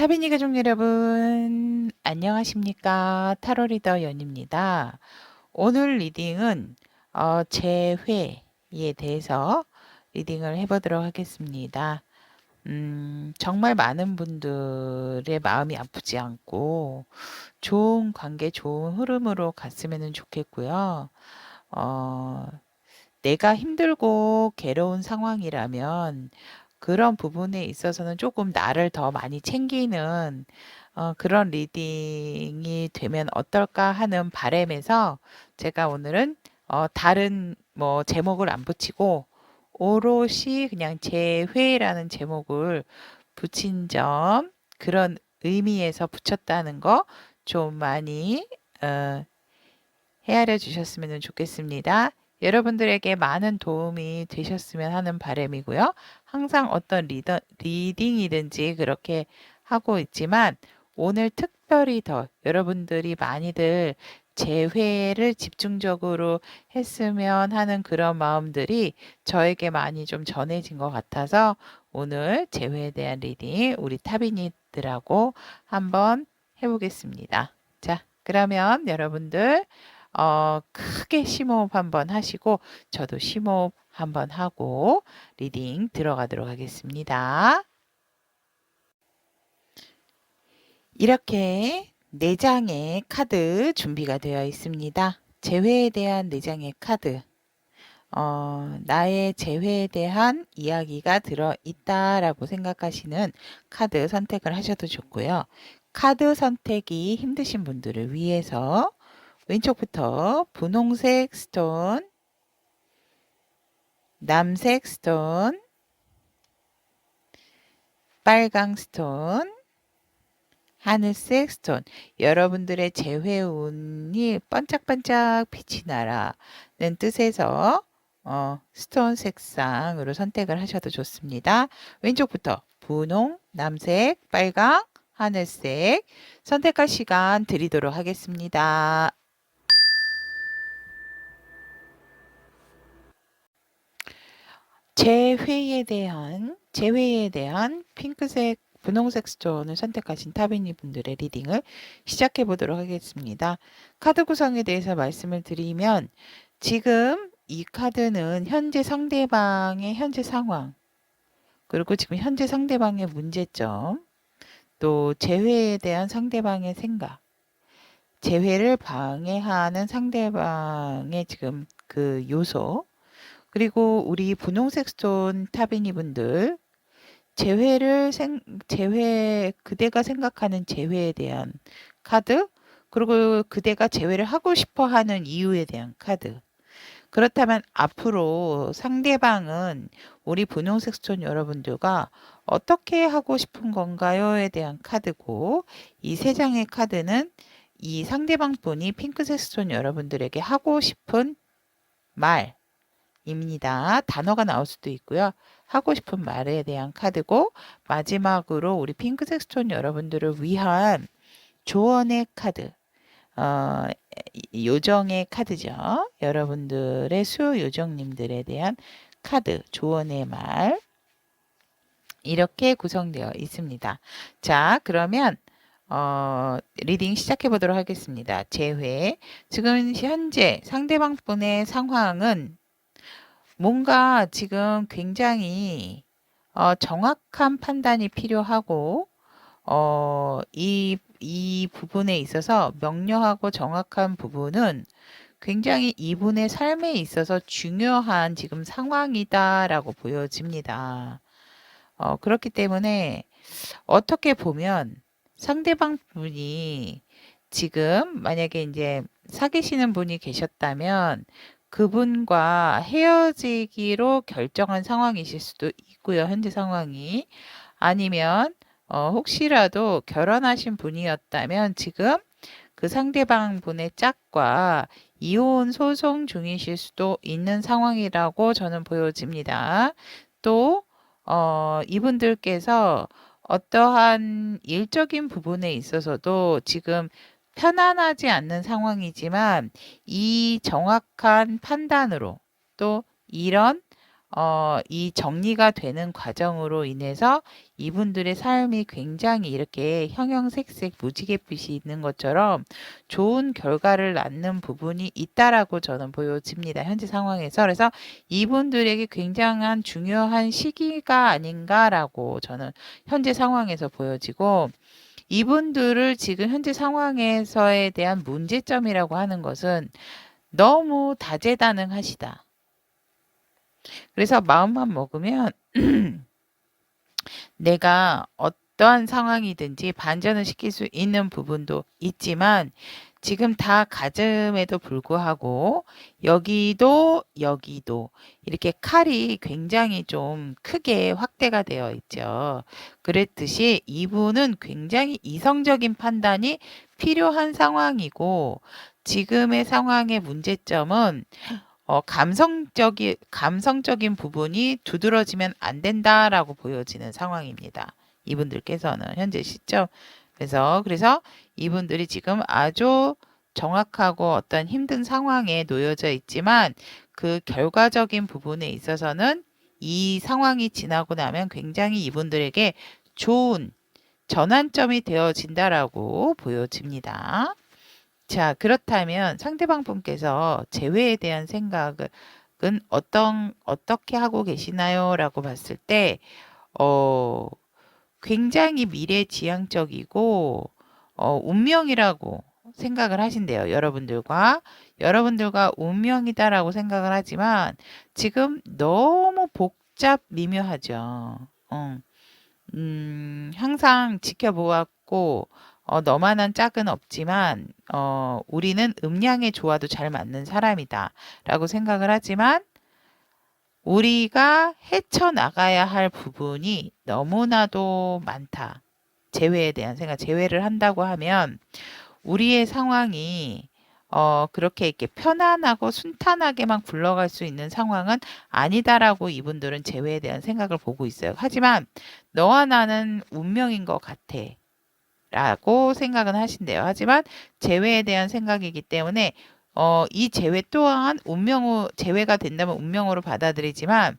타비니 가족 여러분, 안녕하십니까? 타로 리더 연입니다. 오늘 리딩은 재회에 대해서 리딩을 해보도록 하겠습니다. 정말 많은 분들의 마음이 아프지 않고 좋은 관계, 좋은 흐름으로 갔으면 좋겠고요. 내가 힘들고 괴로운 상황이라면 그런 부분에 있어서는 조금 나를 더 많이 챙기는 그런 리딩이 되면 어떨까 하는 바람에서 제가 오늘은 다른 뭐 제목을 안 붙이고 오롯이 그냥 재회라는 제목을 붙인 점, 그런 의미에서 붙였다는 거 좀 많이 헤아려 주셨으면 좋겠습니다. 여러분들에게 많은 도움이 되셨으면 하는 바람이고요. 항상 어떤 리딩이든지 그렇게 하고 있지만 오늘 특별히 더 여러분들이 많이들 재회를 집중적으로 했으면 하는 그런 마음들이 저에게 많이 좀 전해진 것 같아서 오늘 재회에 대한 리딩 우리 타비니들하고 한번 해보겠습니다. 자, 그러면 여러분들 크게 심호흡 한번 하시고 저도 심호흡 한번 하고 리딩 들어가도록 하겠습니다. 이렇게 4장의 카드 준비가 되어 있습니다. 재회에 대한 4장의 카드. 나의 재회에 대한 이야기가 들어있다라고 생각하시는 카드 선택을 하셔도 좋고요. 카드 선택이 힘드신 분들을 위해서 왼쪽부터 분홍색 스톤, 남색 스톤, 빨강 스톤, 하늘색 스톤, 여러분들의 재회운이 반짝반짝 빛이 나라는 뜻에서 스톤 색상으로 선택을 하셔도 좋습니다. 왼쪽부터 분홍, 남색, 빨강, 하늘색 선택할 시간 드리도록 하겠습니다. 재회에 대한 핑크색, 분홍색 스톤을 선택하신 타비니 분들의 리딩을 시작해 보도록 하겠습니다. 카드 구성에 대해서 말씀을 드리면 지금 이 카드는 현재 상대방의 현재 상황, 그리고 지금 현재 상대방의 문제점, 또 재회에 대한 상대방의 생각, 재회를 방해하는 상대방의 지금 그 요소, 그리고 우리 분홍색 스톤 타비니 분들 그대가 생각하는 재회에 대한 카드, 그리고 그대가 재회를 하고 싶어 하는 이유에 대한 카드. 그렇다면 앞으로 상대방은 우리 분홍색 스톤 여러분들과 어떻게 하고 싶은 건가요에 대한 카드고, 이 3장의 카드는 이 상대방 분이 핑크색 스톤 여러분들에게 하고 싶은 말입니다. 단어가 나올 수도 있고요. 하고 싶은 말에 대한 카드고, 마지막으로 우리 핑크색 스톤 여러분들을 위한 조언의 카드, 요정의 카드죠. 여러분들의 수요요정님들에 대한 카드, 조언의 말, 이렇게 구성되어 있습니다. 자, 그러면 리딩 시작해 보도록 하겠습니다. 재회. 지금 현재 상대방 분의 상황은 뭔가 지금 굉장히 정확한 판단이 필요하고 이 부분에 있어서 명료하고 정확한 부분은 굉장히 이분의 삶에 있어서 중요한 지금 상황이다라고 보여집니다. 그렇기 때문에 어떻게 보면 상대방 분이 지금 만약에 이제 사귀시는 분이 계셨다면 그분과 헤어지기로 결정한 상황이실 수도 있고요. 현재 상황이. 아니면 혹시라도 결혼하신 분이었다면 지금 그 상대방 분의 짝과 이혼 소송 중이실 수도 있는 상황이라고 저는 보여집니다. 또 이분들께서 어떠한 일적인 부분에 있어서도 지금 편안하지 않는 상황이지만 이 정확한 판단으로 또 이런 이 정리가 되는 과정으로 인해서 이분들의 삶이 굉장히 이렇게 형형색색 무지갯빛이 있는 것처럼 좋은 결과를 낳는 부분이 있다라고 저는 보여집니다. 현재 상황에서. 그래서 이분들에게 굉장한 중요한 시기가 아닌가라고 저는 현재 상황에서 보여지고, 이분들을 지금 현재 상황에서에 대한 문제점이라고 하는 것은 너무 다재다능하시다. 그래서 마음만 먹으면 내가 어떠한 상황이든지 반전을 시킬 수 있는 부분도 있지만, 지금 다 가짐에도 불구하고 여기도 이렇게 칼이 굉장히 좀 크게 확대가 되어 있죠. 그랬듯이 이분은 굉장히 이성적인 판단이 필요한 상황이고, 지금의 상황의 문제점은 감성적인 부분이 두드러지면 안 된다라고 보여지는 상황입니다. 이분들께서는 현재 시점. 그래서 이분들이 지금 아주 정확하고 어떤 힘든 상황에 놓여져 있지만, 그 결과적인 부분에 있어서는 이 상황이 지나고 나면 굉장히 이분들에게 좋은 전환점이 되어진다라고 보여집니다. 자, 그렇다면 상대방 분께서 재회에 대한 생각은 어떻게 하고 계시나요? 라고 봤을 때, 어, 굉장히 미래지향적이고, 운명이라고 생각을 하신대요. 여러분들과 운명이다라고 생각을 하지만, 지금 너무 복잡 미묘하죠. 항상 지켜보았고, 너만한 짝은 없지만, 우리는 음양의 조화도 잘 맞는 사람이다. 라고 생각을 하지만, 우리가 헤쳐나가야 할 부분이 너무나도 많다. 재회에 대한 생각, 재회를 한다고 하면, 우리의 상황이 그렇게 이렇게 편안하고 순탄하게만 굴러갈 수 있는 상황은 아니다라고 이분들은 재회에 대한 생각을 보고 있어요. 하지만 너와 나는 운명인 것 같아 라고 생각은 하신대요. 하지만 재회에 대한 생각이기 때문에 이 재회 또한 재회가 된다면 운명으로 받아들이지만,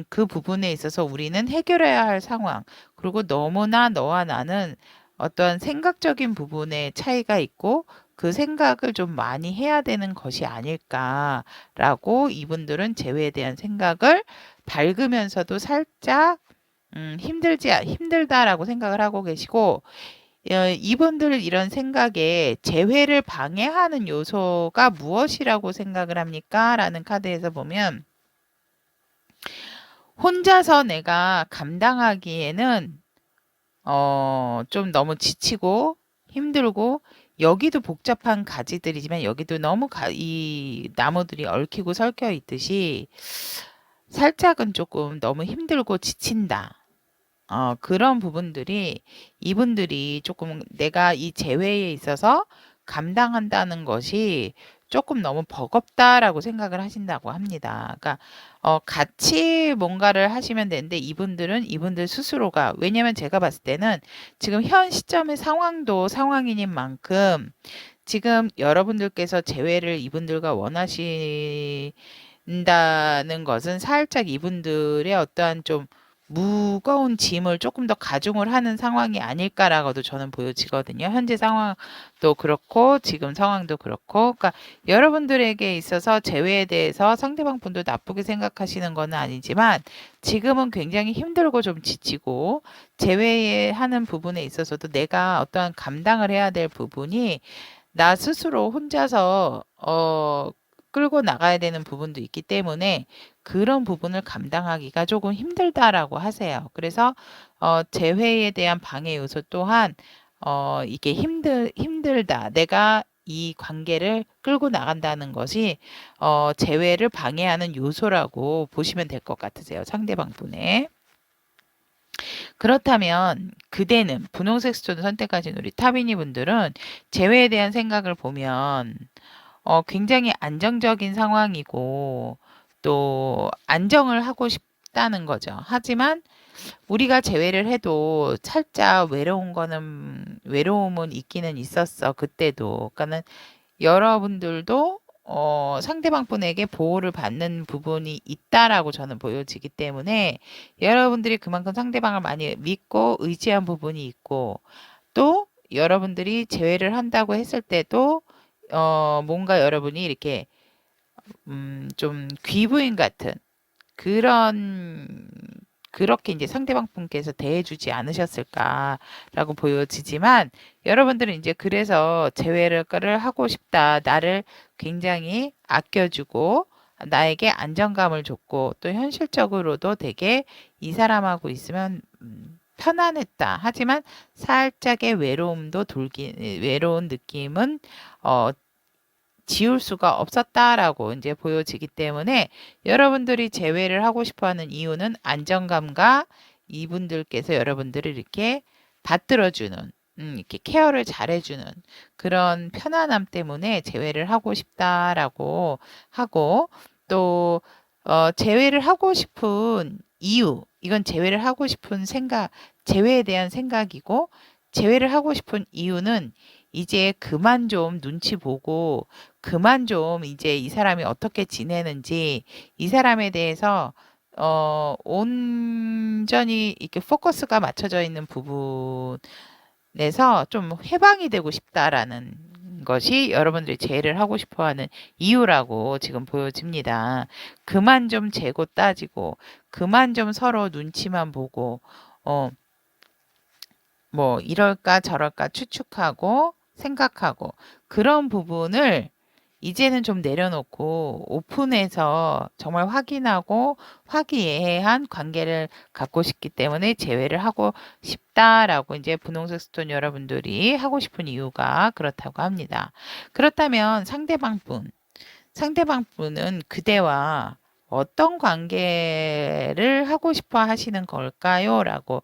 그 부분에 있어서 우리는 해결해야 할 상황, 그리고 너무나 너와 나는 어떤 생각적인 부분에 차이가 있고, 그 생각을 좀 많이 해야 되는 것이 아닐까라고 이분들은 재회에 대한 생각을 밝으면서도 살짝 힘들다라고 생각을 하고 계시고, 이분들 이런 생각에 재회를 방해하는 요소가 무엇이라고 생각을 합니까? 라는 카드에서 보면, 혼자서 내가 감당하기에는 좀 너무 지치고 힘들고, 여기도 복잡한 가지들이지만 여기도 너무 이 나무들이 얽히고 설켜 있듯이 살짝은 조금 너무 힘들고 지친다. 그런 부분들이 이분들이 조금 내가 이 재회에 있어서 감당한다는 것이 조금 너무 버겁다라고 생각을 하신다고 합니다. 그러니까 같이 뭔가를 하시면 되는데, 이분들 스스로가, 왜냐면 제가 봤을 때는 지금 현 시점의 상황도 상황인 만큼 지금 여러분들께서 재회를 이분들과 원하신다는 것은 살짝 이분들의 어떠한 좀 무거운 짐을 조금 더 가중을 하는 상황이 아닐까라고도 저는 보여지거든요. 현재 상황도 그렇고 지금 상황도 그렇고, 그러니까 여러분들에게 있어서 재회에 대해서 상대방 분도 나쁘게 생각하시는 건 아니지만, 지금은 굉장히 힘들고 좀 지치고, 재회하는 부분에 있어서도 내가 어떠한 감당을 해야 될 부분이 나 스스로 혼자서 끌고 나가야 되는 부분도 있기 때문에 그런 부분을 감당하기가 조금 힘들다라고 하세요. 그래서 재회에 대한 방해 요소 또한 이게 힘들다. 내가 이 관계를 끌고 나간다는 것이 재회를 방해하는 요소라고 보시면 될 것 같으세요. 상대방 분의. 그렇다면 그대는 분홍색 스톤을 선택하신 우리 타비니 분들은 재회에 대한 생각을 보면 굉장히 안정적인 상황이고, 또 안정을 하고 싶다는 거죠. 하지만 우리가 재회를 해도 살짝 외로움은 있기는 있었어. 그때도. 그러니까는 여러분들도 상대방 분에게 보호를 받는 부분이 있다라고 저는 보여지기 때문에 여러분들이 그만큼 상대방을 많이 믿고 의지한 부분이 있고 또 여러분들이 제외를 한다고 했을 때도 뭔가 여러분이 이렇게 좀 귀부인 같은 그런 그렇게 이제 상대방 분께서 대해주지 않으셨을까라고 보여지지만 여러분들은 이제 그래서 재회를 하고 싶다. 나를 굉장히 아껴주고 나에게 안정감을 줬고 또 현실적으로도 되게 이 사람하고 있으면 편안했다. 하지만 살짝의 외로운 느낌은 지울 수가 없었다라고 이제 보여지기 때문에 여러분들이 재회를 하고 싶어 하는 이유는 안정감과 이분들께서 여러분들을 이렇게 받들어주는, 이렇게 케어를 잘해주는 그런 편안함 때문에 재회를 하고 싶다라고 하고 또, 재회를 하고 싶은 이유, 이건 재회를 하고 싶은 생각, 재회에 대한 생각이고, 재회를 하고 싶은 이유는 이제 그만 좀 눈치 보고 그만 좀 이제 이 사람이 어떻게 지내는지 이 사람에 대해서 온전히 이렇게 포커스가 맞춰져 있는 부분에서 좀 해방이 되고 싶다라는 것이 여러분들이 제의를 하고 싶어 하는 이유라고 지금 보여집니다. 그만 좀 재고 따지고 그만 좀 서로 눈치만 보고 뭐 이럴까 저럴까 추측하고 생각하고 그런 부분을 이제는 좀 내려놓고 오픈해서 정말 확인하고 화기애애한 관계를 갖고 싶기 때문에 재회를 하고 싶다라고 이제 분홍색 스톤 여러분들이 하고 싶은 이유가 그렇다고 합니다. 그렇다면 상대방 분은 그대와 어떤 관계를 하고 싶어 하시는 걸까요? 라고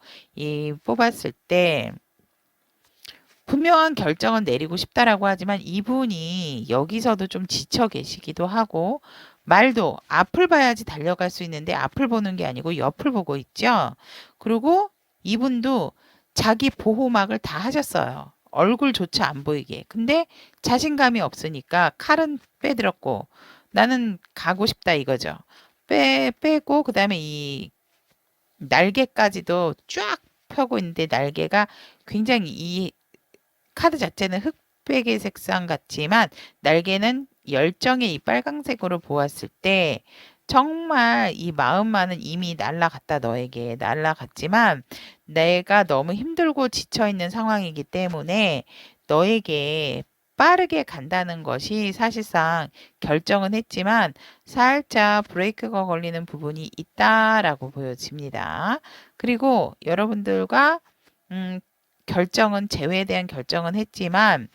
뽑았을 때 분명한 결정은 내리고 싶다라고 하지만 이분이 여기서도 좀 지쳐 계시기도 하고 말도 앞을 봐야지 달려갈 수 있는데 앞을 보는 게 아니고 옆을 보고 있죠. 그리고 이분도 자기 보호막을 다 하셨어요. 얼굴조차 안 보이게. 근데 자신감이 없으니까 칼은 빼들었고 나는 가고 싶다 이거죠. 빼고 그다음에 이 날개까지도 쫙 펴고 있는데 날개가 굉장히 이 카드 자체는 흑백의 색상 같지만 날개는 열정의 이 빨강색으로 보았을 때 정말 이 마음만은 이미 날아갔다 너에게 날아갔지만 내가 너무 힘들고 지쳐있는 상황이기 때문에 너에게 빠르게 간다는 것이 사실상 결정은 했지만 살짝 브레이크가 걸리는 부분이 있다라고 보여집니다. 그리고 여러분들과 재회에 대한 결정은 했지만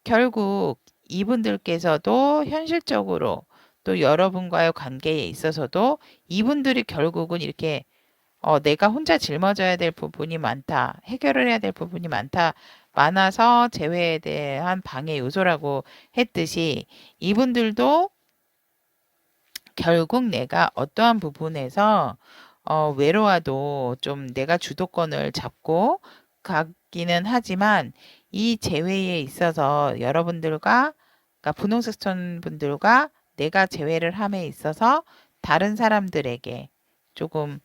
결국 이분들께서도 현실적으로 또 여러분과의 관계에 있어서도 이분들이 결국은 이렇게 내가 혼자 짊어져야 될 부분이 많다. 해결을 해야 될 부분이 많아서 재회에 대한 방해 요소라고 했듯이 이분들도 결국 내가 어떠한 부분에서 외로워도 좀 내가 주도권을 잡고 가기는 하지만 이 재회에 있어서 여러분들과 그러니까 분홍색 스톤 분들과 내가 재회를 함에 있어서 다른 사람들에게 조금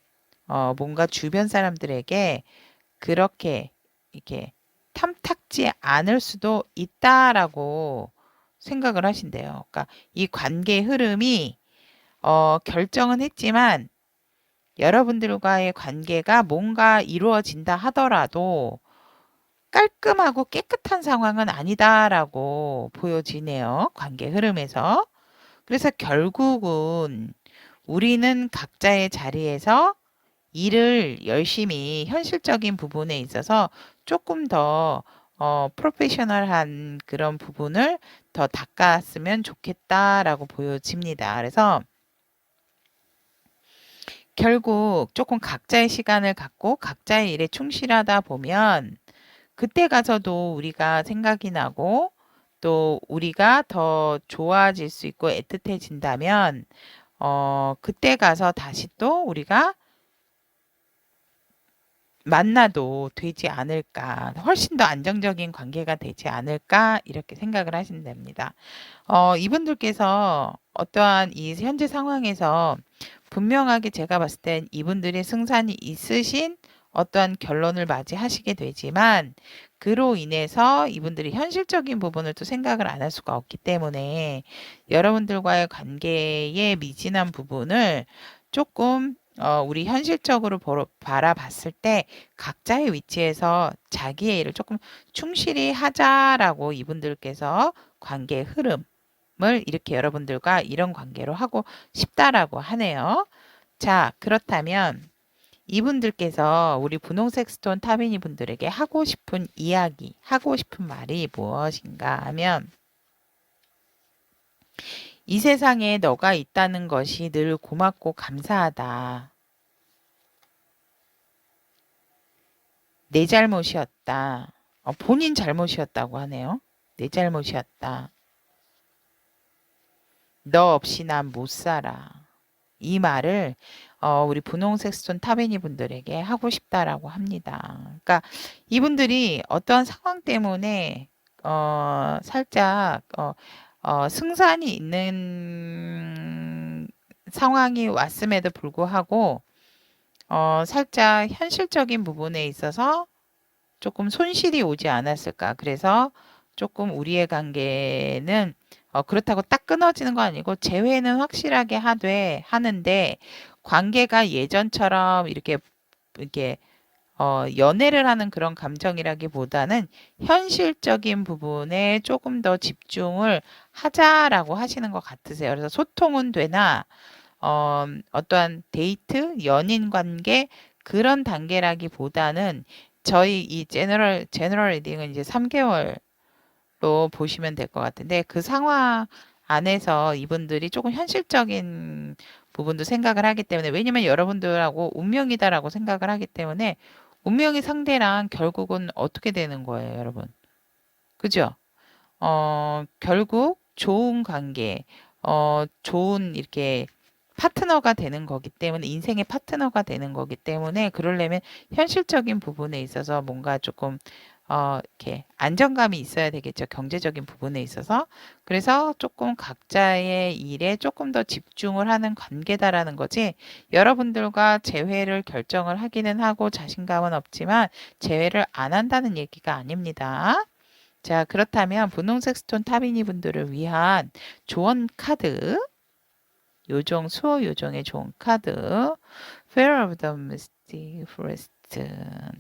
뭔가 주변 사람들에게 그렇게 이렇게 탐탁지 않을 수도 있다라고 생각을 하신대요. 그러니까 이 관계 흐름이 결정은 했지만 여러분들과의 관계가 뭔가 이루어진다 하더라도 깔끔하고 깨끗한 상황은 아니다라고 보여지네요. 관계 흐름에서. 그래서 결국은 우리는 각자의 자리에서 일을 열심히 현실적인 부분에 있어서 조금 더 프로페셔널한 그런 부분을 더 닦았으면 좋겠다라고 보여집니다. 그래서 결국 조금 각자의 시간을 갖고 각자의 일에 충실하다 보면 그때 가서도 우리가 생각이 나고 또 우리가 더 좋아질 수 있고 애틋해진다면 그때 가서 다시 또 우리가 만나도 되지 않을까, 훨씬 더 안정적인 관계가 되지 않을까, 이렇게 생각을 하시면 됩니다. 이분들께서 어떠한 이 현재 상황에서 분명하게 제가 봤을 땐 이분들의 승산이 있으신 어떠한 결론을 맞이하시게 되지만 그로 인해서 이분들이 현실적인 부분을 또 생각을 안 할 수가 없기 때문에 여러분들과의 관계의 미진한 부분을 조금 우리 현실적으로 바라봤을 때 각자의 위치에서 자기의 일을 조금 충실히 하자라고 이분들께서 관계의 흐름을 이렇게 여러분들과 이런 관계로 하고 싶다라고 하네요. 자, 그렇다면 이분들께서 우리 분홍색 스톤 타비니 분들에게 하고 싶은 이야기, 하고 싶은 말이 무엇인가 하면 이 세상에 너가 있다는 것이 늘 고맙고 감사하다. 내 잘못이었다. 본인 잘못이었다고 하네요. 내 잘못이었다. 너 없이 난 못 살아. 이 말을 우리 분홍색 스톤 타베니 분들에게 하고 싶다라고 합니다. 그러니까 이분들이 어떠한 상황 때문에 살짝 승산이 있는 상황이 왔음에도 불구하고 살짝 현실적인 부분에 있어서 조금 손실이 오지 않았을까. 그래서 조금 우리의 관계는 그렇다고 딱 끊어지는 건 아니고 재회는 확실하게 하는데 관계가 예전처럼 이렇게 연애를 하는 그런 감정이라기보다는 현실적인 부분에 조금 더 집중을 하자라고 하시는 것 같으세요. 그래서 소통은 되나 어떠한 데이트, 연인 관계 그런 단계라기보다는 저희 이 제너럴 리딩은 이제 3개월로 보시면 될 것 같은데 그 상황 안에서 이분들이 조금 현실적인 부분도 생각을 하기 때문에 왜냐면 여러분들하고 운명이다라고 생각을 하기 때문에 운명의 상대랑 결국은 어떻게 되는 거예요, 여러분? 그죠? 결국 좋은 관계, 좋은 이렇게 파트너가 되는 거기 때문에 인생의 파트너가 되는 거기 때문에 그러려면 현실적인 부분에 있어서 뭔가 조금 이렇게 안정감이 있어야 되겠죠. 경제적인 부분에 있어서. 그래서 조금 각자의 일에 조금 더 집중을 하는 관계다라는 거지. 여러분들과 재회를 결정을 하기는 하고 자신감은 없지만 재회를 안 한다는 얘기가 아닙니다. 자, 그렇다면 분홍색 스톤 타비니 분들을 위한 조언 카드 요정, 수호 요정의 좋은 카드. Fear of the Mystic Forest.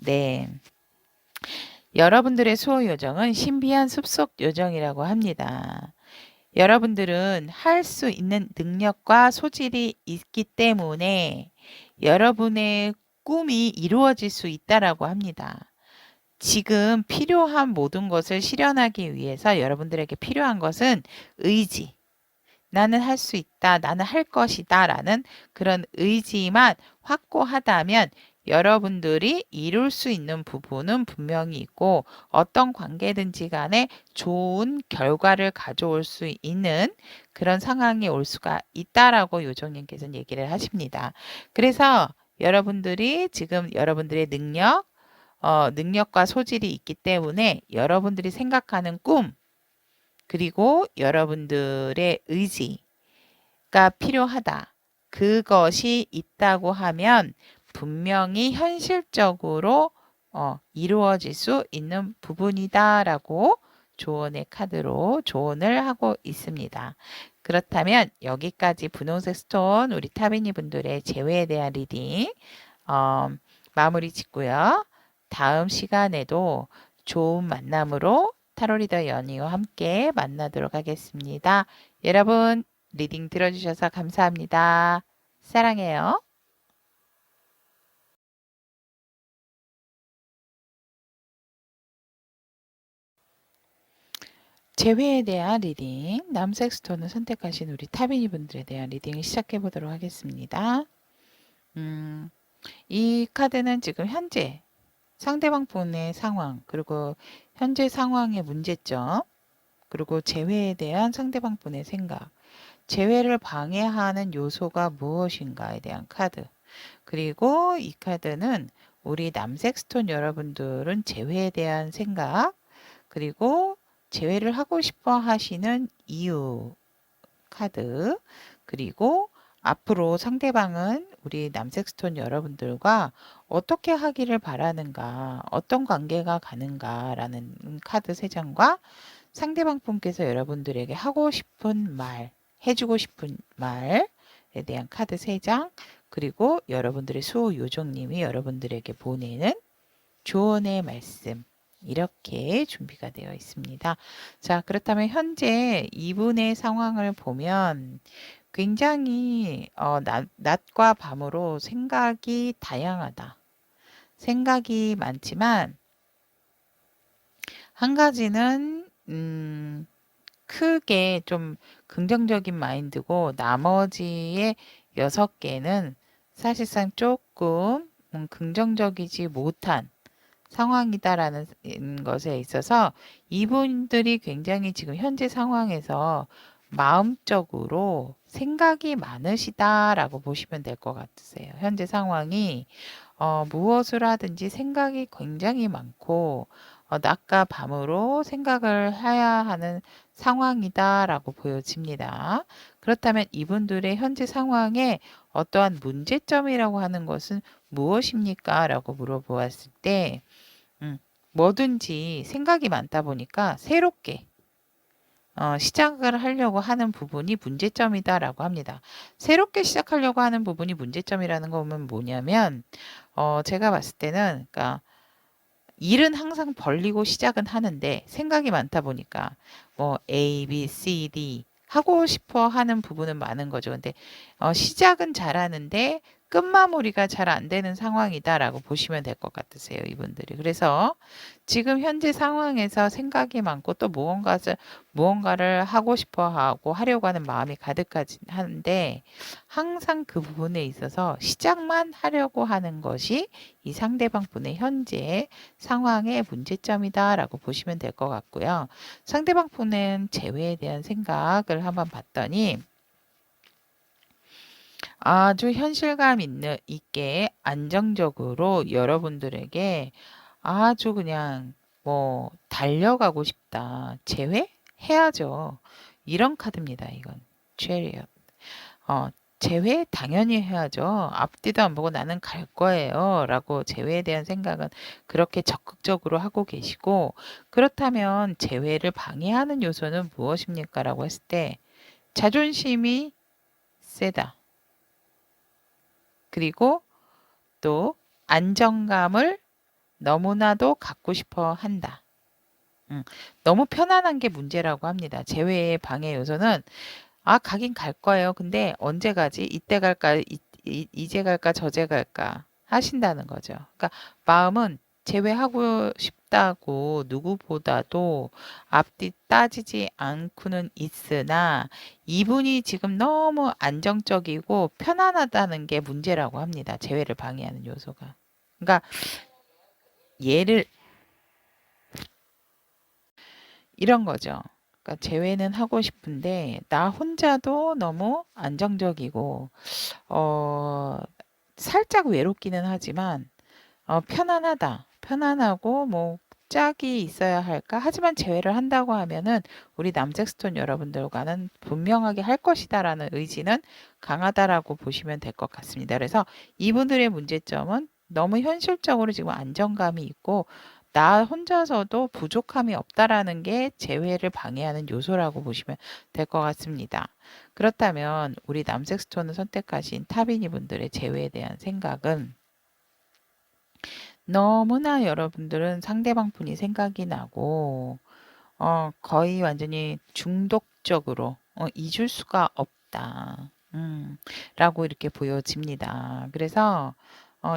네. 여러분들의 수호 요정은 신비한 숲속 요정이라고 합니다. 여러분들은 할 수 있는 능력과 소질이 있기 때문에 여러분의 꿈이 이루어질 수 있다라고 합니다. 지금 필요한 모든 것을 실현하기 위해서 여러분들에게 필요한 것은 의지, 나는 할 수 있다, 나는 할 것이다 라는 그런 의지만 확고하다면 여러분들이 이룰 수 있는 부분은 분명히 있고 어떤 관계든지 간에 좋은 결과를 가져올 수 있는 그런 상황이 올 수가 있다라고 요정님께서는 얘기를 하십니다. 그래서 여러분들이 지금 여러분들의 능력과 소질이 있기 때문에 여러분들이 생각하는 꿈, 그리고 여러분들의 의지가 필요하다. 그것이 있다고 하면 분명히 현실적으로 이루어질 수 있는 부분이다라고 조언의 카드로 조언을 하고 있습니다. 그렇다면 여기까지 분홍색 스톤 우리 타비니 분들의 재회에 대한 리딩 마무리 짓고요. 다음 시간에도 좋은 만남으로 타로리더 연희와 함께 만나도록 하겠습니다. 여러분 리딩 들어주셔서 감사합니다. 사랑해요. 재회에 대한 리딩, 남색 스톤을 선택하신 우리 타비니 분들에 대한 리딩을 시작해 보도록 하겠습니다. 이 카드는 지금 현재 상대방 분의 상황, 그리고 현재 상황의 문제점, 그리고 재회에 대한 상대방 분의 생각, 재회를 방해하는 요소가 무엇인가에 대한 카드. 그리고 이 카드는 우리 남색 스톤 여러분들은 재회에 대한 생각, 그리고 재회를 하고 싶어 하시는 이유 카드, 그리고 앞으로 상대방은 우리 남색 스톤 여러분들과 어떻게 하기를 바라는가, 어떤 관계가 가는가라는 카드 3장과 상대방 분께서 여러분들에게 하고 싶은 말, 해주고 싶은 말에 대한 카드 3장, 그리고 여러분들의 수호요정님이 여러분들에게 보내는 조언의 말씀, 이렇게 준비가 되어 있습니다. 자, 그렇다면 현재 이분의 상황을 보면 굉장히 낮과 밤으로 생각이 다양하다. 생각이 많지만 한 가지는 크게 좀 긍정적인 마인드고 나머지의 6개는 사실상 조금 긍정적이지 못한 상황이다라는 것에 있어서 이분들이 굉장히 지금 현재 상황에서 마음적으로 생각이 많으시다라고 보시면 될 것 같으세요. 현재 상황이 무엇을 하든지 생각이 굉장히 많고 낮과 밤으로 생각을 해야 하는 상황이다라고 보여집니다. 그렇다면 이분들의 현재 상황에 어떠한 문제점이라고 하는 것은 무엇입니까? 라고 물어보았을 때 뭐든지 생각이 많다 보니까 새롭게 시작을 하려고 하는 부분이 문제점이다라고 합니다. 새롭게 시작하려고 하는 부분이 문제점이라는 거는 뭐냐면 제가 봤을 때는 그러니까 일은 항상 벌리고 시작은 하는데 생각이 많다 보니까 뭐 A, B, C, D 하고 싶어 하는 부분은 많은 거죠. 근데 시작은 잘하는데 끝마무리가 잘 안 되는 상황이다라고 보시면 될 것 같으세요, 이분들이. 그래서 지금 현재 상황에서 생각이 많고 또 무언가를 하고 싶어 하고 하려고 하는 마음이 가득하긴 한데 항상 그 부분에 있어서 시작만 하려고 하는 것이 이 상대방 분의 현재 상황의 문제점이다라고 보시면 될 것 같고요. 상대방 분은 재회에 대한 생각을 한번 봤더니 아주 현실감 있게 안정적으로 여러분들에게 아주 그냥 뭐 달려가고 싶다. 제외해야죠. 이런 카드입니다. 이건 체리엇. 제외 당연히 해야죠. 앞뒤도 안 보고 나는 갈 거예요. 라고 제외에 대한 생각은 그렇게 적극적으로 하고 계시고 그렇다면 제외를 방해하는 요소는 무엇입니까? 라고 했을 때 자존심이 세다. 그리고 또 안정감을 너무나도 갖고 싶어 한다. 너무 편안한 게 문제라고 합니다. 제외의 방해 요소는 가긴 갈 거예요. 근데 언제 가지? 이때 갈까? 이제 갈까? 저제 갈까? 하신다는 거죠. 그러니까 마음은 제외하고 싶다고 누구보다도 앞뒤 따지지 않고는 있으나 이분이 지금 너무 안정적이고 편안하다는 게 문제라고 합니다. 제외를 방해하는 요소가. 그러니까 얘를 이런 거죠. 그러니까 재회는 하고 싶은데 나 혼자도 너무 안정적이고 어 살짝 외롭기는 하지만 편안하다. 편안하고 뭐 짝이 있어야 할까? 하지만 재회를 한다고 하면은 우리 남색스톤 여러분들과는 분명하게 할 것이다라는 의지는 강하다라고 보시면 될 것 같습니다. 그래서 이분들의 문제점은 너무 현실적으로 지금 안정감이 있고 나 혼자서도 부족함이 없다라는 게 재회를 방해하는 요소라고 보시면 될 것 같습니다. 그렇다면 우리 남색스톤을 선택하신 타비니 분들의 재회에 대한 생각은 너무나 여러분들은 상대방 분이 생각이 나고 거의 완전히 중독적으로 잊을 수가 없다. 라고 이렇게 보여집니다. 그래서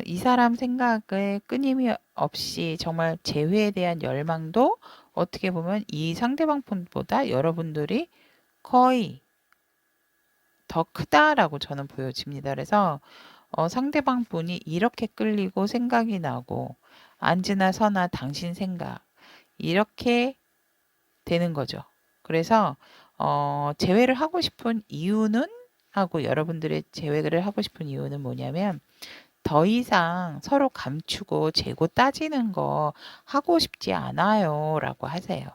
이 사람 생각에 끊임없이 정말 재회에 대한 열망도 어떻게 보면 이 상대방 분보다 여러분들이 거의 더 크다라고 저는 보여집니다. 그래서 상대방 분이 이렇게 끌리고 생각이 나고 앉으나 서나 당신 생각 이렇게 되는 거죠. 그래서 재회를 하고 싶은 이유는 하고 여러분들의 재회를 하고 싶은 이유는 뭐냐면 더 이상 서로 감추고 재고 따지는 거 하고 싶지 않아요. 라고 하세요.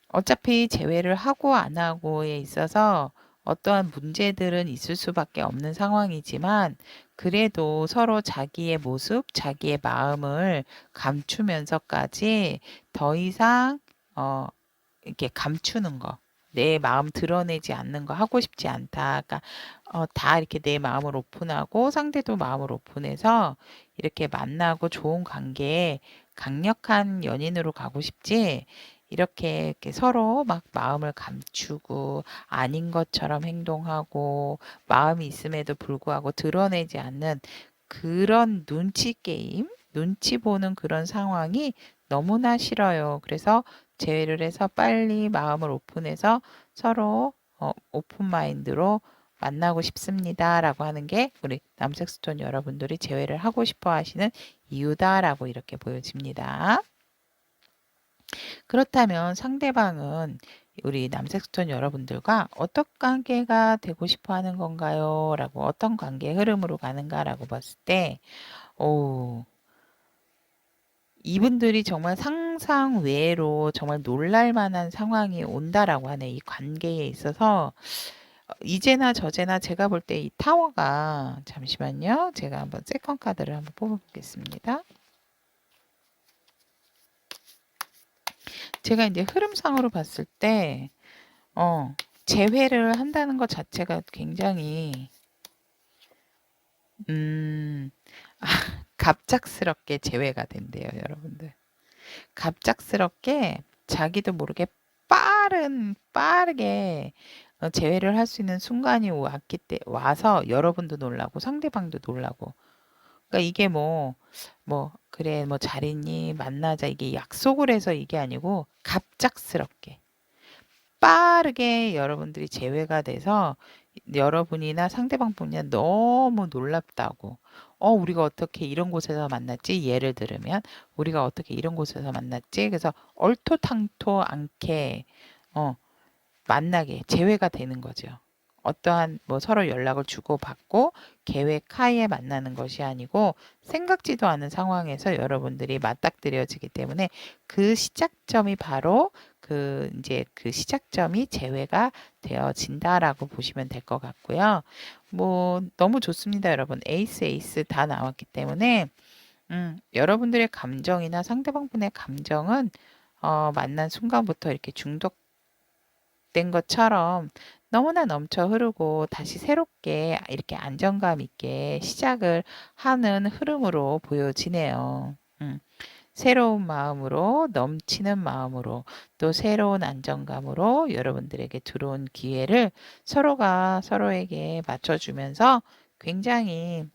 어차피 재회를 하고 안 하고에 있어서 어떠한 문제들은 있을 수밖에 없는 상황이지만 그래도 서로 자기의 모습, 자기의 마음을 감추면서까지 더 이상 이렇게 감추는 거, 내 마음 드러내지 않는 거 하고 싶지 않다. 그러니까 다 이렇게 내 마음을 오픈하고 상대도 마음을 오픈해서 이렇게 만나고 좋은 관계에 강력한 연인으로 가고 싶지. 이렇게 서로 막 마음을 감추고 아닌 것처럼 행동하고 마음이 있음에도 불구하고 드러내지 않는 그런 눈치 게임, 눈치 보는 그런 상황이 너무나 싫어요. 그래서 제외를 해서 빨리 마음을 오픈해서 서로 오픈 마인드로 만나고 싶습니다라고 하는 게 우리 남색스톤 여러분들이 재회를 하고 싶어 하시는 이유다라고 이렇게 보여집니다. 그렇다면 상대방은 우리 남색스톤 여러분들과 어떤 관계가 되고 싶어 하는 건가요? 라고 어떤 관계의 흐름으로 가는가라고 봤을 때 이분들이 정말 상상 외로 정말 놀랄 만한 상황이 온다라고 하네. 이 관계에 있어서 이제나 저제나 제가 볼 때 이 타워가 잠시만요. 제가 한번 세컨 카드를 한번 뽑아보겠습니다. 제가 이제 흐름상으로 봤을 때 재회를 한다는 것 자체가 굉장히 갑작스럽게 재회가 된대요, 여러분들. 갑작스럽게 자기도 모르게 빠르게 재회를 할 수 있는 순간이 와서 여러분도 놀라고 상대방도 놀라고. 그러니까 이게 그래, 잘 있니? 만나자. 이게 약속을 해서 이게 아니고 갑작스럽게 빠르게 여러분들이 재회가 돼서 여러분이나 상대방 분이 너무 놀랍다고. 우리가 어떻게 이런 곳에서 만났지? 예를 들으면 우리가 어떻게 이런 곳에서 만났지? 그래서 얼토당토 않게 만나게 재회가 되는 거죠. 어떠한 서로 연락을 주고받고 계획하에 만나는 것이 아니고 생각지도 않은 상황에서 여러분들이 맞닥뜨려지기 때문에 그 시작점이 바로 이제 그 시작점이 재회가 되어진다라고 보시면 될 것 같고요. 너무 좋습니다, 여러분. 에이스 다 나왔기 때문에 여러분들의 감정이나 상대방 분의 감정은 만난 순간부터 이렇게 중독된 것처럼 너무나 넘쳐 흐르고 다시 새롭게 이렇게 안정감 있게 시작을 하는 흐름으로 보여지네요. 새로운 마음으로 넘치는 마음으로 또 새로운 안정감으로 여러분들에게 들어온 기회를 서로가 서로에게 맞춰주면서 굉장히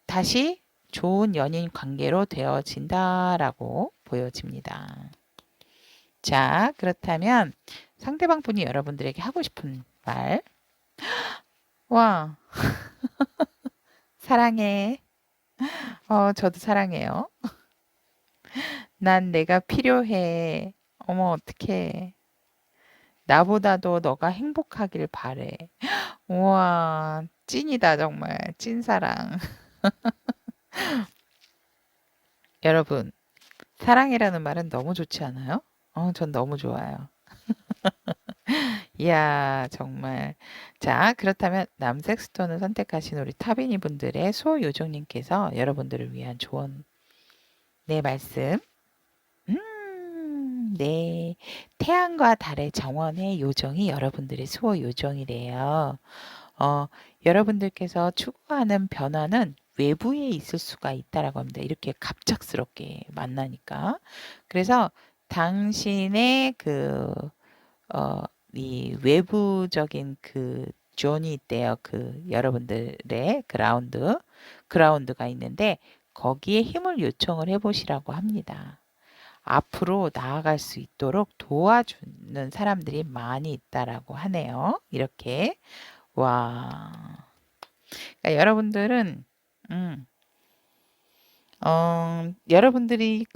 다시 좋은 연인 관계로 되어진다라고 보여집니다. 자, 그렇다면 상대방 분이 여러분들에게 하고 싶은 말. 와, 사랑해. 저도 사랑해요. 난 내가 필요해. 어머, 어떡해. 나보다도 너가 행복하길 바래. 우와, 찐이다, 정말. 찐사랑. 여러분, 사랑이라는 말은 너무 좋지 않아요? 전 너무 좋아요. 이야, 정말. 자, 그렇다면 남색 스톤을 선택하신 우리 타비니 분들의 소요정님께서 여러분들을 위한 조언, 네, 말씀. 네. 태양과 달의 정원의 요정이 여러분들의 수호 요정이래요. 여러분들께서 추구하는 변화는 외부에 있을 수가 있다라고 합니다. 이렇게 갑작스럽게 만나니까. 그래서 당신의 이 외부적인 존이 있대요. 여러분들의 그라운드가 있는데 거기에 힘을 요청을 해보시라고 합니다. 앞으로 나아갈 수 있도록 도와주는 사람들이 많이 있다라고 하네요. 이렇게. 와. 그러니까 여러분들은, 여러분들이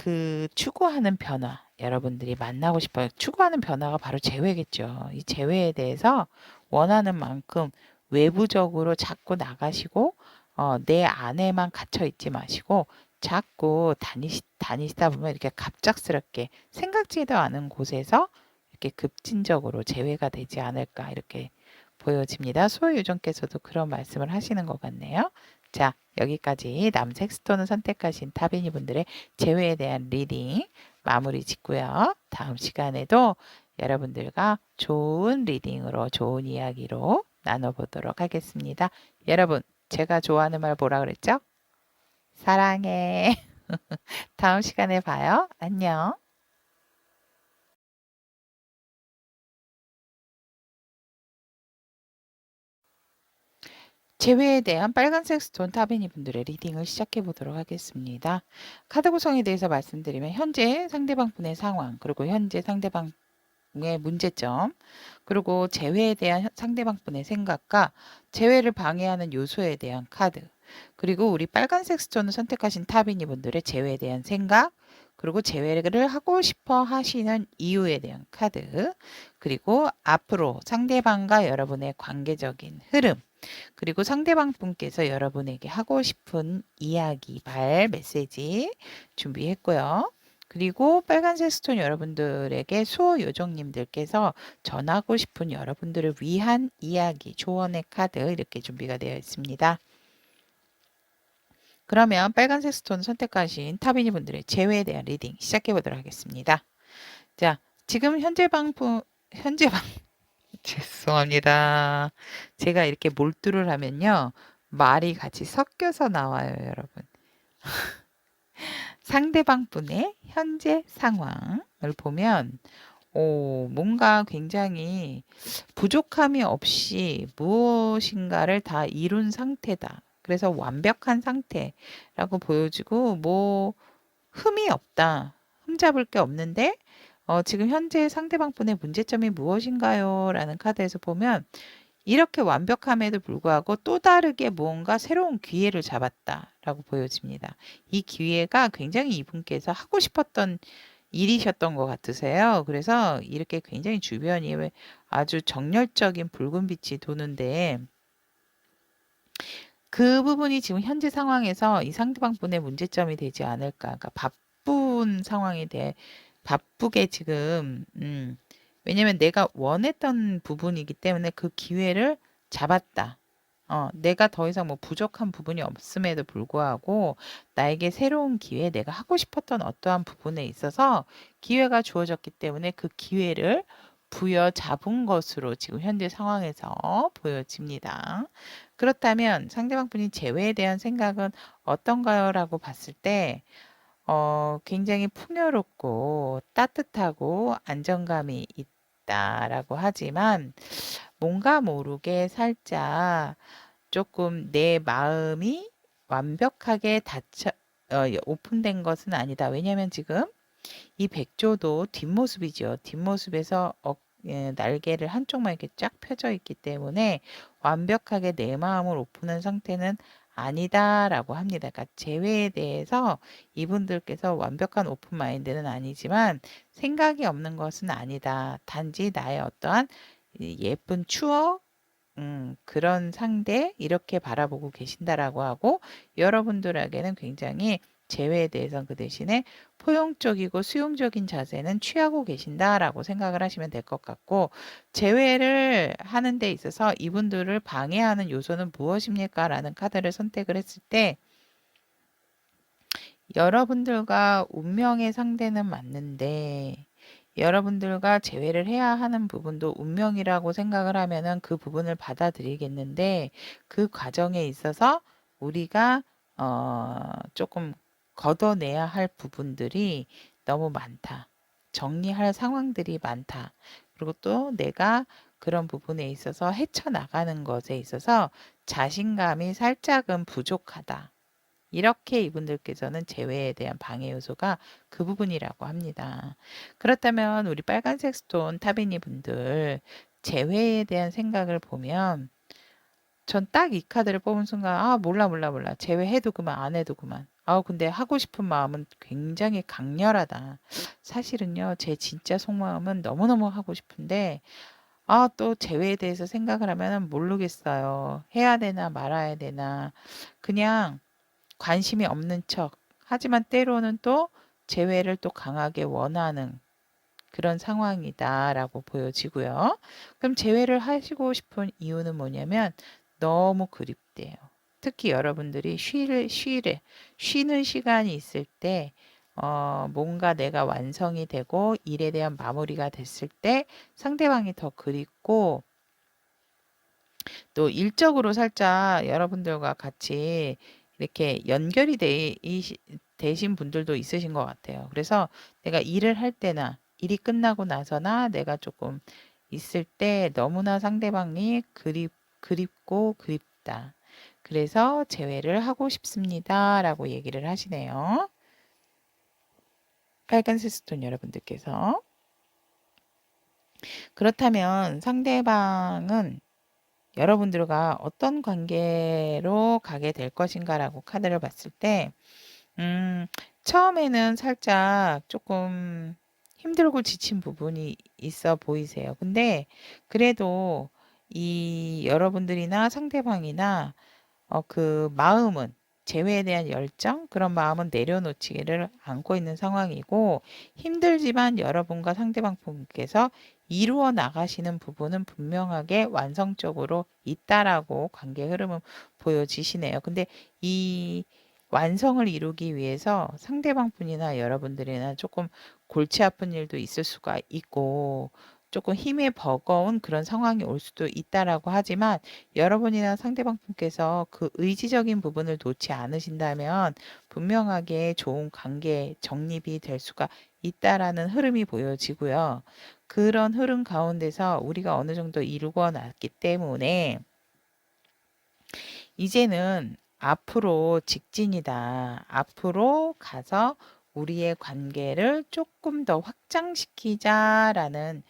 추구하는 변화, 여러분들이 만나고 싶어요. 추구하는 변화가 바로 재회겠죠. 이 재회에 대해서 원하는 만큼 외부적으로 자꾸 나가시고 내 안에만 갇혀 있지 마시고 자꾸 다니시다 보면 이렇게 갑작스럽게 생각지도 않은 곳에서 이렇게 급진적으로 재회가 되지 않을까 이렇게 보여집니다. 수호유정께서도 그런 말씀을 하시는 것 같네요. 자, 여기까지 남색 스톤을 선택하신 타비니 분들의 재회에 대한 리딩 마무리 짓고요. 다음 시간에도 여러분들과 좋은 리딩으로 좋은 이야기로 나눠보도록 하겠습니다. 여러분, 제가 좋아하는 말 뭐라 그랬죠? 사랑해. 다음 시간에 봐요. 안녕. 재회에 대한 빨간색 스톤 타비니 분들의 리딩을 시작해 보도록 하겠습니다. 카드 구성에 대해서 말씀드리면 현재 상대방 분의 상황, 그리고 현재 상대방의 문제점, 그리고 재회에 대한 상대방 분의 생각과 재회를 방해하는 요소에 대한 카드, 그리고 우리 빨간색 스톤을 선택하신 타비니 분들의 재회에 대한 생각, 그리고 재회를 하고 싶어 하시는 이유에 대한 카드, 그리고 앞으로 상대방과 여러분의 관계적인 흐름, 그리고 상대방 분께서 여러분에게 하고 싶은 이야기, 말, 메시지 준비했고요. 그리고 빨간색 스톤 여러분들에게 수호 요정님들께서 전하고 싶은 여러분들을 위한 이야기, 조언의 카드 이렇게 준비가 되어 있습니다. 그러면 빨간색 스톤 선택하신 타비니 분들의 재회에 대한 리딩 시작해 보도록 하겠습니다. 자, 지금 현재 방 죄송합니다. 제가 이렇게 몰두를 하면요. 말이 같이 섞여서 나와요, 여러분. 상대방 분의 현재 상황을 보면 뭔가 굉장히 부족함이 없이 무엇인가를 다 이룬 상태다. 그래서 완벽한 상태라고 보여지고 흠이 없다. 흠잡을 게 없는데 지금 현재 상대방 분의 문제점이 무엇인가요? 라는 카드에서 보면 이렇게 완벽함에도 불구하고 또 다르게 무언가 새로운 기회를 잡았다라고 보여집니다. 이 기회가 굉장히 이분께서 하고 싶었던 일이셨던 것 같으세요. 그래서 이렇게 굉장히 주변이 아주 정열적인 붉은 빛이 도는데 그 부분이 지금 현재 상황에서 이 상대방 분의 문제점이 되지 않을까. 그러니까 바쁜 상황에 대해 바쁘게 지금 왜냐면 내가 원했던 부분이기 때문에 그 기회를 잡았다. 내가 더 이상 뭐 부족한 부분이 없음에도 불구하고 나에게 새로운 기회, 내가 하고 싶었던 어떠한 부분에 있어서 기회가 주어졌기 때문에 그 기회를 부여잡은 것으로 지금 현재 상황에서 보여집니다. 그렇다면 상대방 분이 재회에 대한 생각은 어떤가요? 라고 봤을 때 굉장히 풍요롭고 따뜻하고 안정감이 있다라고 하지만 뭔가 모르게 살짝 조금 내 마음이 완벽하게 오픈된 것은 아니다. 왜냐하면 지금 이 백조도 뒷모습이죠. 뒷모습에서 날개를 한쪽만 이렇게 쫙 펴져 있기 때문에 완벽하게 내 마음을 오픈한 상태는 아니다라고 합니다. 그러니까 재회에 대해서 이분들께서 완벽한 오픈 마인드는 아니지만 생각이 없는 것은 아니다. 단지 나의 어떠한 예쁜 추억, 그런 상대 이렇게 바라보고 계신다라고 하고 여러분들에게는 굉장히 재회에 대해서 그 대신에 포용적이고 수용적인 자세는 취하고 계신다라고 생각을 하시면 될 것 같고 재회를 하는 데 있어서 이분들을 방해하는 요소는 무엇입니까? 라는 카드를 선택을 했을 때 여러분들과 운명의 상대는 맞는데 여러분들과 재회를 해야 하는 부분도 운명이라고 생각을 하면은 그 부분을 받아들이겠는데 그 과정에 있어서 우리가 조금 걷어내야 할 부분들이 너무 많다. 정리할 상황들이 많다. 그리고 또 내가 그런 부분에 있어서 헤쳐나가는 것에 있어서 자신감이 살짝은 부족하다. 이렇게 이분들께서는 재회에 대한 방해 요소가 그 부분이라고 합니다. 그렇다면 우리 빨간색 스톤 타비니 분들 재회에 대한 생각을 보면 전 딱 이 카드를 뽑은 순간 몰라 재회해도 그만 안 해도 그만 근데 하고 싶은 마음은 굉장히 강렬하다. 사실은요 제 진짜 속마음은 너무너무 하고 싶은데 또 재회에 대해서 생각을 하면 모르겠어요. 해야 되나 말아야 되나. 그냥 관심이 없는 척. 하지만 때로는 또 재회를 또 강하게 원하는 그런 상황이다라고 보여지고요. 그럼 재회를 하시고 싶은 이유는 뭐냐면 너무 그립대요. 특히 여러분들이 쉬는 시간이 있을 때, 뭔가 내가 완성이 되고 일에 대한 마무리가 됐을 때 상대방이 더 그립고 또 일적으로 살짝 여러분들과 같이 이렇게 연결이 되신 분들도 있으신 것 같아요. 그래서 내가 일을 할 때나 일이 끝나고 나서나 내가 조금 있을 때 너무나 상대방이 그립고 그립다. 그래서 재회를 하고 싶습니다. 라고 얘기를 하시네요. 빨간색 스톤 여러분들께서. 그렇다면 상대방은 여러분들과 어떤 관계로 가게 될 것인가라고 카드를 봤을 때, 음, 처음에는 살짝 조금 힘들고 지친 부분이 있어 보이세요. 근데 그래도 이 여러분들이나 상대방이나 그 마음은 재회에 대한 열정 그런 마음은 내려놓지를 않고 있는 상황이고 힘들지만 여러분과 상대방 분께서 이루어 나가시는 부분은 분명하게 완성적으로 있다라고 관계 흐름은 보여지시네요. 근데 이 완성을 이루기 위해서 상대방 분이나 여러분들이나 조금 골치 아픈 일도 있을 수가 있고 조금 힘에 버거운 그런 상황이 올 수도 있다라고 하지만 여러분이나 상대방 분께서 그 의지적인 부분을 놓지 않으신다면 분명하게 좋은 관계 정립이 될 수가 있다라는 흐름이 보여지고요. 그런 흐름 가운데서 우리가 어느 정도 이루고 났기 때문에 이제는 앞으로 직진이다. 앞으로 가서 우리의 관계를 조금 더 확장시키자라는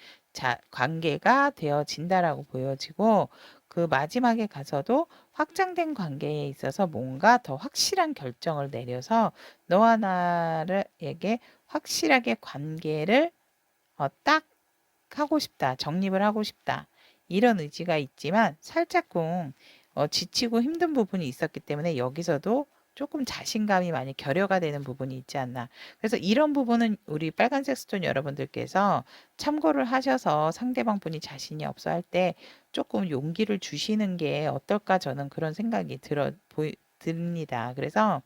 관계가 되어진다라고 보여지고 그 마지막에 가서도 확장된 관계에 있어서 뭔가 더 확실한 결정을 내려서 너와 나에게 확실하게 관계를 딱 하고 싶다. 정립을 하고 싶다. 이런 의지가 있지만 살짝쿵 지치고 힘든 부분이 있었기 때문에 여기서도 조금 자신감이 많이 결여가 되는 부분이 있지 않나. 그래서 이런 부분은 우리 빨간색 스톤 여러분들께서 참고를 하셔서 상대방 분이 자신이 없어 할 때 조금 용기를 주시는 게 어떨까 저는 그런 생각이 듭니다. 그래서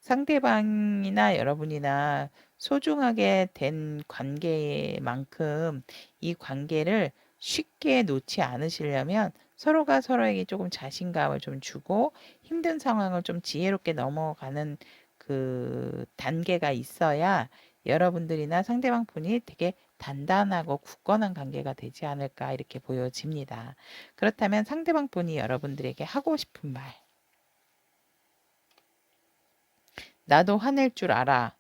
상대방이나 여러분이나 소중하게 된 관계만큼 이 관계를 쉽게 놓지 않으시려면 서로가 서로에게 조금 자신감을 좀 주고 힘든 상황을 좀 지혜롭게 넘어가는 그 단계가 있어야 여러분들이나 상대방 분이 되게 단단하고 굳건한 관계가 되지 않을까 이렇게 보여집니다. 그렇다면 상대방 분이 여러분들에게 하고 싶은 말, 나도 화낼 줄 알아.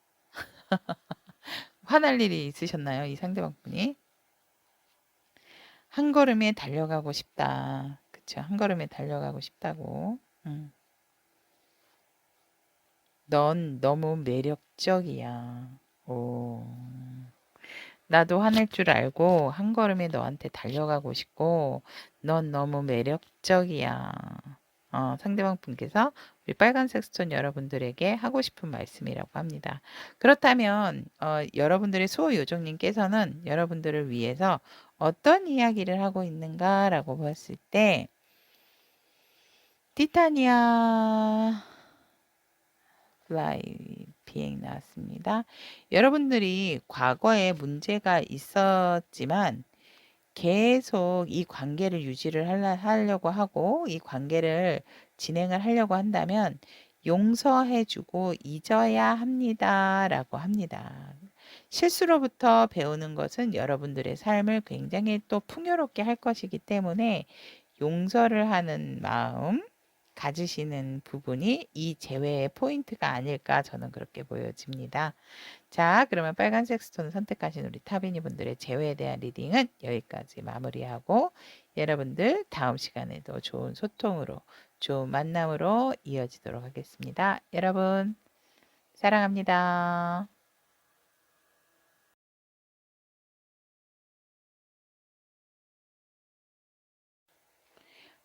화날 일이 있으셨나요? 이 상대방 분이? 한 걸음에 달려가고 싶다. 그쵸? 한 걸음에 달려가고 싶다고. 넌 너무 매력적이야. 오. 나도 화낼 줄 알고 한 걸음에 너한테 달려가고 싶고, 넌 너무 매력적이야. 상대방 분께서 우리 빨간색 스톤 여러분들에게 하고 싶은 말씀이라고 합니다. 그렇다면 여러분들의 수호요정님께서는 여러분들을 위해서 어떤 이야기를 하고 있는가라고 봤을 때 티타니아 플라이 비행 나왔습니다. 여러분들이 과거에 문제가 있었지만 계속 이 관계를 유지를 하려고 하고 이 관계를 진행을 하려고 한다면 용서해주고 잊어야 합니다라고 합니다. 실수로부터 배우는 것은 여러분들의 삶을 굉장히 또 풍요롭게 할 것이기 때문에 용서를 하는 마음 가지시는 부분이 이 재회의 포인트가 아닐까 저는 그렇게 보여집니다. 자, 그러면 빨간색 스톤을 선택하신 우리 타비니 분들의 재회에 대한 리딩은 여기까지 마무리하고 여러분들 다음 시간에도 좋은 소통으로 좋은 만남으로 이어지도록 하겠습니다. 여러분 사랑합니다.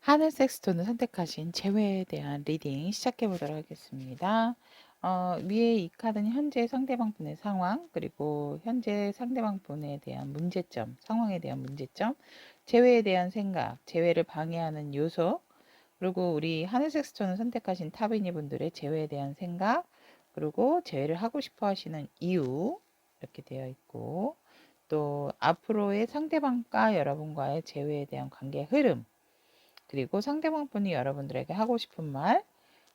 하늘 섹스톤을 선택하신 재회에 대한 리딩 시작해 보도록 하겠습니다. 위에 이 카드는 현재 상대방 분의 상황, 그리고 현재 상대방 분에 대한 문제점, 상황에 대한 문제점, 재회에 대한 생각, 재회를 방해하는 요소, 그리고 우리 하늘 섹스톤을 선택하신 타비니 분들의 재회에 대한 생각, 그리고 재회를 하고 싶어 하시는 이유, 이렇게 되어 있고, 또 앞으로의 상대방과 여러분과의 재회에 대한 관계 흐름, 그리고 상대방 분이 여러분들에게 하고 싶은 말,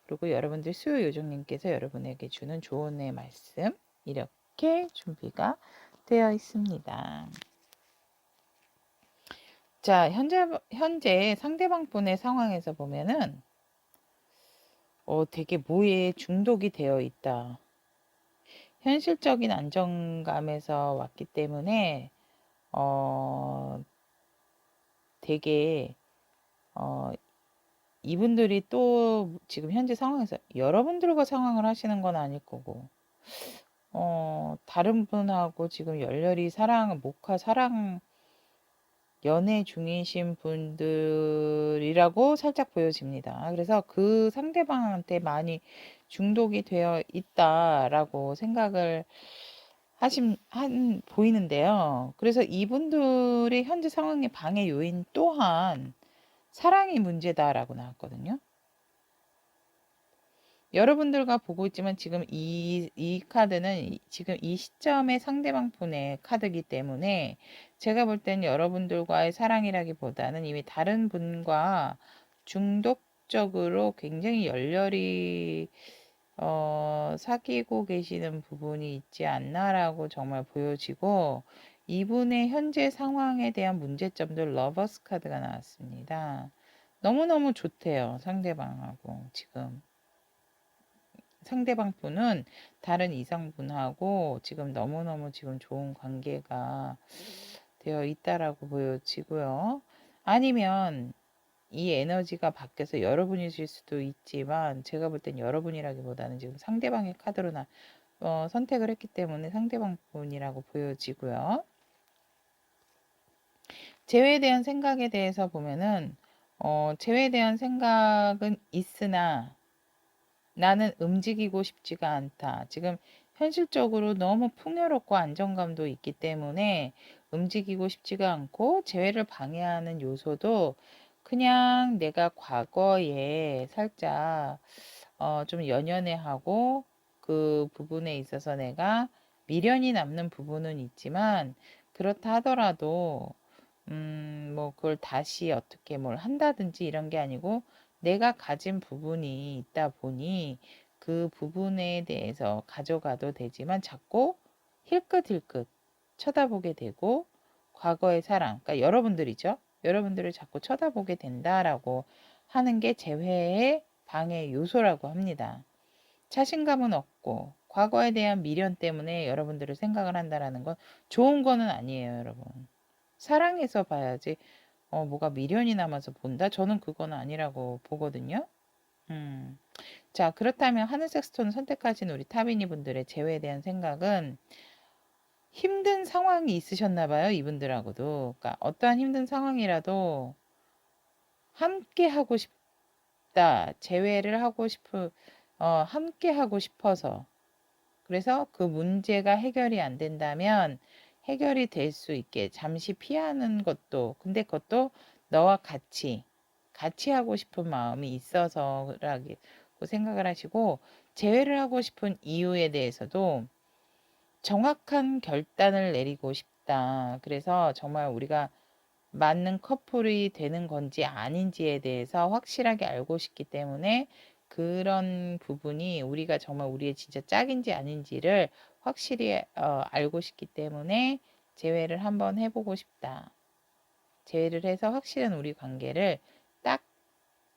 그리고 여러분들 수요 요정님께서 여러분에게 주는 조언의 말씀, 이렇게 준비가 되어 있습니다. 자, 현재 상대방 분의 상황에서 보면은 되게 뭐에 중독이 되어 있다. 현실적인 안정감에서 왔기 때문에 되게 이분들이 또 지금 현재 상황에서 여러분들과 상황을 하시는 건 아닐 거고, 다른 분하고 지금 열렬히 사랑 연애 중이신 분들이라고 살짝 보여집니다. 그래서 그 상대방한테 많이 중독이 되어 있다라고 생각을 보이는데요. 그래서 이분들의 현재 상황의 방해 요인 또한 사랑이 문제다라고 나왔거든요. 여러분들과 보고 있지만 지금 이 카드는 지금 이 시점의 상대방 분의 카드이기 때문에 제가 볼 땐 여러분들과의 사랑이라기보다는 이미 다른 분과 중독적으로 굉장히 열렬히 사귀고 계시는 부분이 있지 않나라고 정말 보여지고, 이분의 현재 상황에 대한 문제점들 러버스 카드가 나왔습니다. 너무너무 좋대요. 상대방하고 지금. 상대방 분은 다른 이성분하고 지금 너무너무 지금 좋은 관계가 되어 있다라고 보여지고요. 아니면 이 에너지가 바뀌어서 여러분이실 수도 있지만 제가 볼 땐 여러분이라기보다는 지금 상대방의 카드로 선택을 했기 때문에 상대방 분이라고 보여지고요. 재회에 대한 생각에 대해서 보면은 재회에 대한 생각은 있으나 나는 움직이고 싶지가 않다. 지금 현실적으로 너무 풍요롭고 안정감도 있기 때문에 움직이고 싶지가 않고 재회를 방해하는 요소도 그냥 내가 과거에 살짝 좀 연연해하고 그 부분에 있어서 내가 미련이 남는 부분은 있지만, 그렇다 하더라도 뭐 그걸 다시 어떻게 뭘 한다든지 이런 게 아니고 내가 가진 부분이 있다 보니 그 부분에 대해서 가져가도 되지만 자꾸 힐끗힐끗 쳐다보게 되고, 과거의 사랑, 그러니까 여러분들이죠. 여러분들을 자꾸 쳐다보게 된다라고 하는 게 재회의 방해 요소라고 합니다. 자신감은 없고 과거에 대한 미련 때문에 여러분들을 생각을 한다라는 건 좋은 거는 아니에요, 여러분. 사랑해서 봐야지 뭐가 미련이 남아서 본다? 저는 그건 아니라고 보거든요. 자, 그렇다면 하늘 섹스톤 선택하신 우리 타비니 분들의 재회에 대한 생각은 힘든 상황이 있으셨나 봐요, 이분들하고도. 그러니까 어떠한 힘든 상황이라도 함께 하고 싶다. 재회를 하고 함께 하고 싶어서. 그래서 그 문제가 해결이 안 된다면 해결이 될 수 있게 잠시 피하는 것도, 근데 그것도 너와 같이 하고 싶은 마음이 있어서라고 생각을 하시고, 재회를 하고 싶은 이유에 대해서도 정확한 결단을 내리고 싶다. 그래서 정말 우리가 맞는 커플이 되는 건지 아닌지에 대해서 확실하게 알고 싶기 때문에, 그런 부분이 우리가 정말 우리의 진짜 짝인지 아닌지를 확실히 알고 싶기 때문에 재회를 한번 해보고 싶다. 재회를 해서 확실한 우리 관계를 딱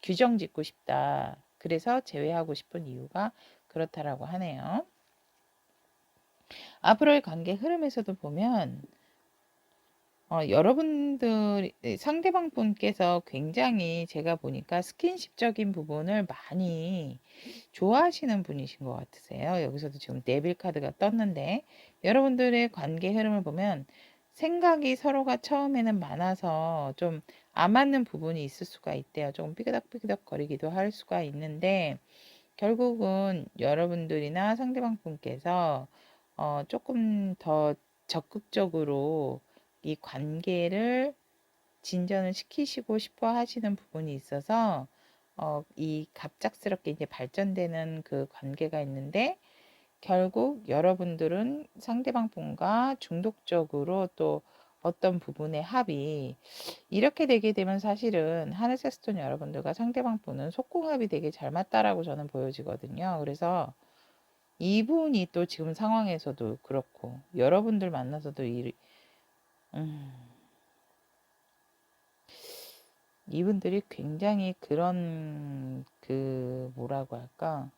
규정 짓고 싶다. 그래서 재회하고 싶은 이유가 그렇다라고 하네요. 앞으로의 관계 흐름에서도 보면 여러분들 상대방 분께서 굉장히 제가 보니까 스킨십적인 부분을 많이 좋아하시는 분이신 것 같으세요. 여기서도 지금 네빌 카드가 떴는데 여러분들의 관계 흐름을 보면 생각이 서로가 처음에는 많아서 좀 안 맞는 부분이 있을 수가 있대요. 조금 삐그덕삐그덕 거리기도 할 수가 있는데 결국은 여러분들이나 상대방 분께서 조금 더 적극적으로 이 관계를 진전을 시키시고 싶어 하시는 부분이 있어서 이 갑작스럽게 이제 발전되는 그 관계가 있는데 결국 여러분들은 상대방 분과 중독적으로 또 어떤 부분의 합이 이렇게 되게 되면 사실은 하늘색스톤 여러분들과 상대방 분은 속궁합이 되게 잘 맞다라고 저는 보여지거든요. 그래서 이분이 또 지금 상황에서도 그렇고 여러분들 만나서도 이분들이 굉장히 그런 뭐라고 할까?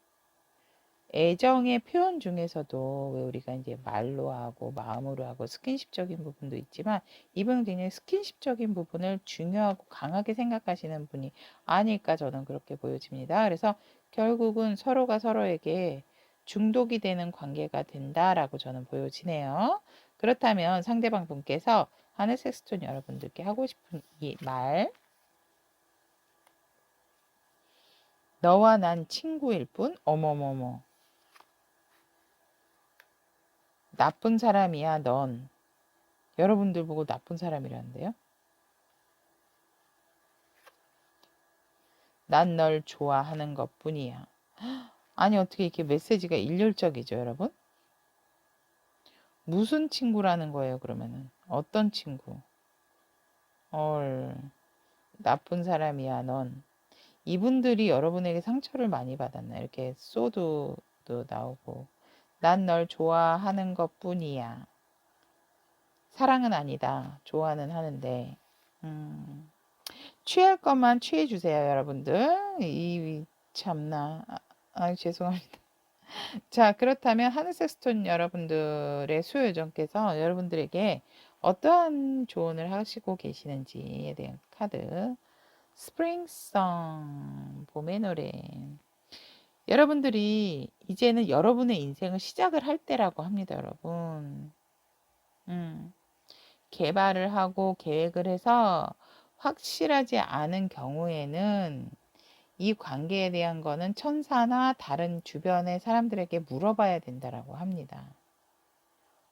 애정의 표현 중에서도 왜 우리가 이제 말로 하고 마음으로 하고 스킨십적인 부분도 있지만 이분은 굉장히 스킨십적인 부분을 중요하고 강하게 생각하시는 분이 아닐까 저는 그렇게 보여집니다. 그래서 결국은 서로가 서로에게 중독이 되는 관계가 된다라고 저는 보여지네요. 그렇다면 상대방 분께서 하늘 섹스톤 여러분들께 하고 싶은 이 말, 너와 난 친구일 뿐, 어머머머. 나쁜 사람이야, 넌. 여러분들 보고 나쁜 사람이라는데요? 난 널 좋아하는 것 뿐이야. 아니, 어떻게 이렇게 메시지가 일률적이죠, 여러분? 무슨 친구라는 거예요, 그러면은? 어떤 친구? 나쁜 사람이야, 넌. 이분들이 여러분에게 상처를 많이 받았나? 이렇게 소드도 나오고. 난 널 좋아하는 것 뿐이야. 사랑은 아니다. 좋아는 하는데. 취할 것만 취해주세요, 여러분들. 참나. 죄송합니다. 자, 그렇다면 하늘색 스톤 여러분들의 수요요정께서 여러분들에게 어떠한 조언을 하시고 계시는지에 대한 카드. 스프링송, 봄의 노래. 여러분들이 이제는 여러분의 인생을 시작을 할 때라고 합니다, 여러분. 개발을 하고 계획을 해서 확실하지 않은 경우에는 이 관계에 대한 거는 천사나 다른 주변의 사람들에게 물어봐야 된다라고 합니다.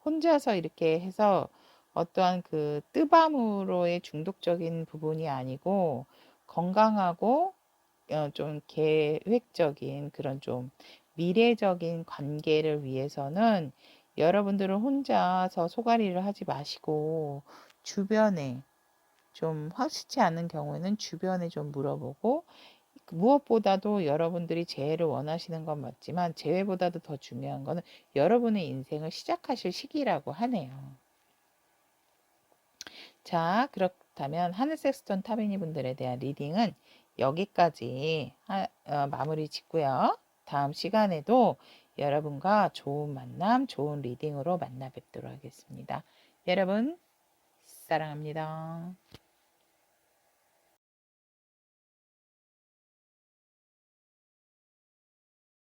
혼자서 이렇게 해서 어떠한 그 뜨밤으로의 중독적인 부분이 아니고 건강하고 좀 계획적인 그런 좀 미래적인 관계를 위해서는 여러분들은 혼자서 소가리를 하지 마시고 주변에 좀 확실치 않은 경우에는 주변에 좀 물어보고 무엇보다도 여러분들이 재회를 원하시는 건 맞지만 재회보다도 더 중요한 거는 여러분의 인생을 시작하실 시기라고 하네요. 자, 그렇다면 하늘색 스톤 타비니 분들에 대한 리딩은 여기까지 마무리 짓고요. 다음 시간에도 여러분과 좋은 만남, 좋은 리딩으로 만나 뵙도록 하겠습니다. 여러분, 사랑합니다.